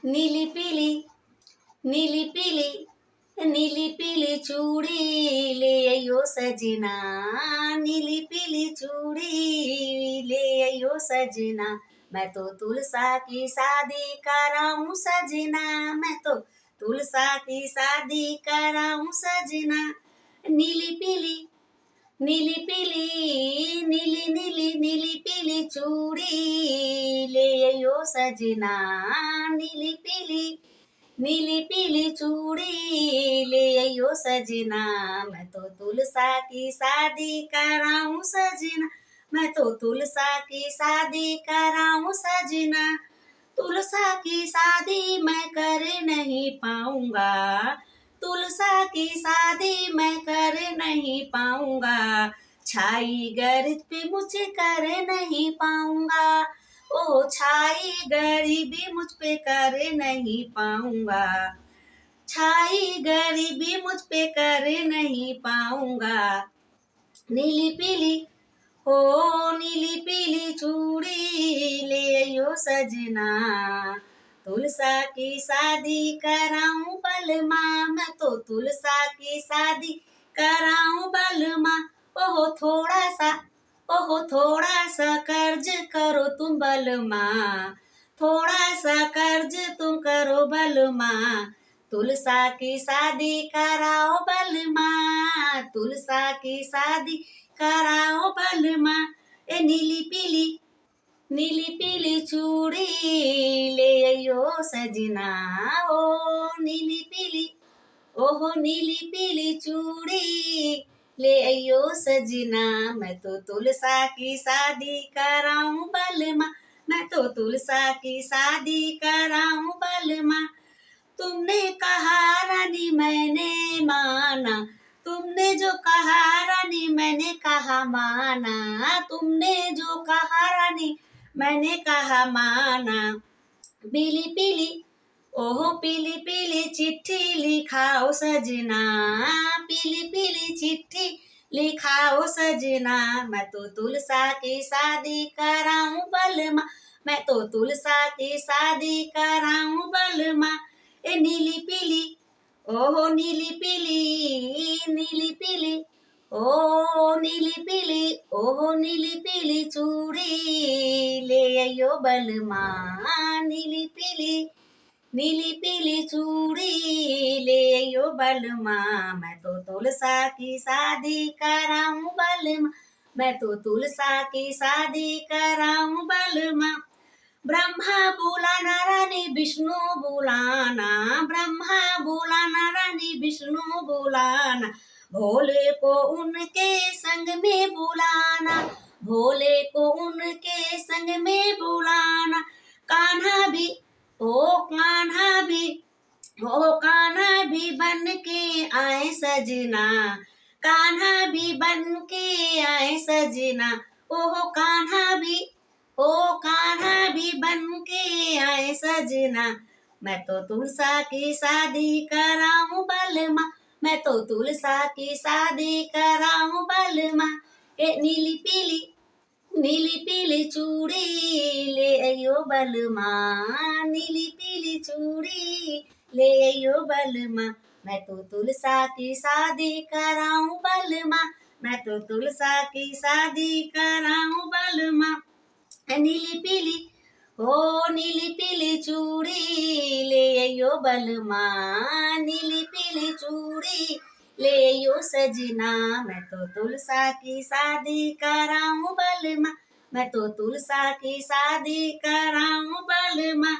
नीली पीली नीली पीली नीली पीली चूड़ी ले आइयो सजना। नीली पीली चूड़ी ले आइयो सजना। मैं तो तुलसा की शादी कराऊं सजना। मैं तो तुलसा की शादी कराऊं सजना। नीली पीली नीली पीली नीली नीली नीली पीली चूड़ी ले आइयो सजना। नीली पीली नीली पीली चूड़ी ले आइयो सजना। मैं तो तुलसा की शादी कराऊं सजना। मैं तो तुलसा की शादी कराऊं सजना। तुलसा की शादी मैं कर नहीं पाऊंगा। तुलसा की शादी मैं कर नहीं पाऊंगा। छाई गर्ज पे मुझे कर नहीं पाऊंगा। ओ छाई गरीबी मुझ पे कर नहीं पाऊंगा। छाई गरीबी मुझ पे कर नहीं पाऊंगा। नीली पीली हो नीली पीली चूड़ी ले आइयो सजना। तुलसा की शादी कराऊं बलमा। मैं तो तुलसा की शादी कराऊं बलमा। ओहो थोड़ा सा ओहो थोड़ा सा कर्ज करो तुम बलमा। थोड़ा सा कर्ज तुम करो बलमा। तुलसा की शादी कराओ बलमा। तुलसा की शादी कराओ बलमा। ए नीली पीली चूड़ी ले आइयो सजना। ओ नीली पीली ओहो नीली पीली चूड़ी ले आइयो सजना। मैं तो तुलसा की शादी कराऊं बलमा। मैं तो तुलसा की शादी कराऊं बलमा। तुमने कहा रानी मैंने माना। तुमने जो कहा रानी मैंने कहा माना। तुमने जो कहा रानी मैंने कहा माना। पीली पीली ओहो पीली पीली चिट्ठी लिखाओ सजना। पीली पीली चिट्ठी लिखाओ सजना। मैं तो तुलसा की शादी कराऊं बलमा। मैं तो तुलसा की शादी कराऊं बलमा। ए नीली पीली ओहो नीली पीली ओ नीली पीली ओहो नीली पीली चूड़ी ले आइयो बलमा। नीली पीली चूड़ी ले आइयो बलमा। मैं तो तुलसा की शादी कराऊं बलमा। मैं तो तुलसा की शादी कराऊं बलमा। ब्रह्मा बुलाना रानी विष्णु बुलाना। ब्रह्मा बुलाना रानी विष्णु बुलाना। भोले को उनके संग में बुलाना। भोले को उनके संग में बुलाना। कान्हा भी ओ कान्हा भी ओ कान्हा भी बन के आए सजना। कान्हा भी बन के आए सजना। ओहो कान्हा भी ओ कान्हा भी बन के आए सजना। मैं तो तुलसा की शादी कराऊं बलमा। मैं तो तुलसा की शादी कराऊं बलमा। ए नीली पीली चूड़ी ले आइयो बलमा। नीली पीली चूड़ी ले आइयो बलमा। मैं तो तुलसा की शादी कराऊं बलमा। मैं तो तुलसा की शादी कराऊं बलमा। नीली पीली ओ नीली पीली चूड़ी ले आइयो बलमा। नीली पीली चूड़ी ले आइयो सजना। मैं तो तुलसा की शादी कराऊं बलमा। मैं तो तुलसा की शादी कराऊं बलमा।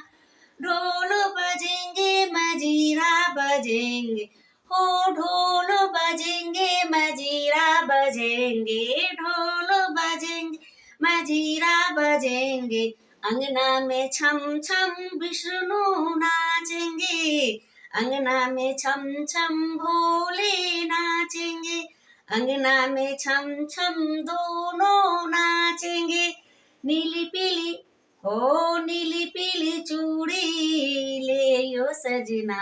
ढोल बजेंगे मजीरा बजेंगे। हो ढोल बजेंगे मजीरा बजेंगे। ढोल बजेंगे मजीरा बजेंगे। अंगना में छम छम विष्णु नाचेंगे। अंगना में छम छम भोले नाचेंगे। अंगना में छम छम दोनों नाचेंगे। नीली पीली ओ नीली पीली चूड़ी ले आइयो सजना।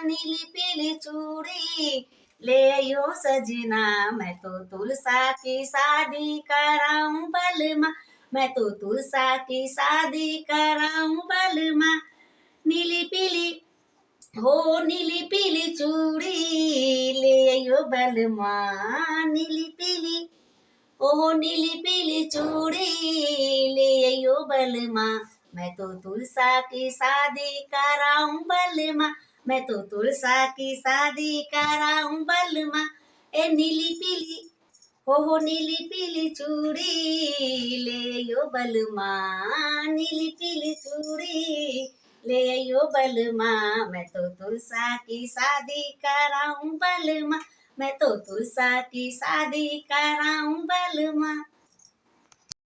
नीली पीली चूड़ी ले आइयो सजना। मैं तो तुलसा की शादी कराऊं बलमा। मैं तो तुलसा की शादी कराऊं बलमा। नीली हो नीली पीली चूड़ी ले आइयो बलमा, नीली पीली, ओहो नीली पीली चूड़ी ले आइयो बलमा, मैं तो तुलसा की शादी कराऊं बलमा, मैं तो तुलसा की शादी कराऊं बलमा, ए नीली पीली, ओहो नीली पीली चूड़ी ले आइयो बलमा, नीली पीली चूड़ी ले आइयो बलमा, मैं तो तुलसा की शादी कराऊं बलमा, मैं तो तुलसा की शादी कराऊं बलमा।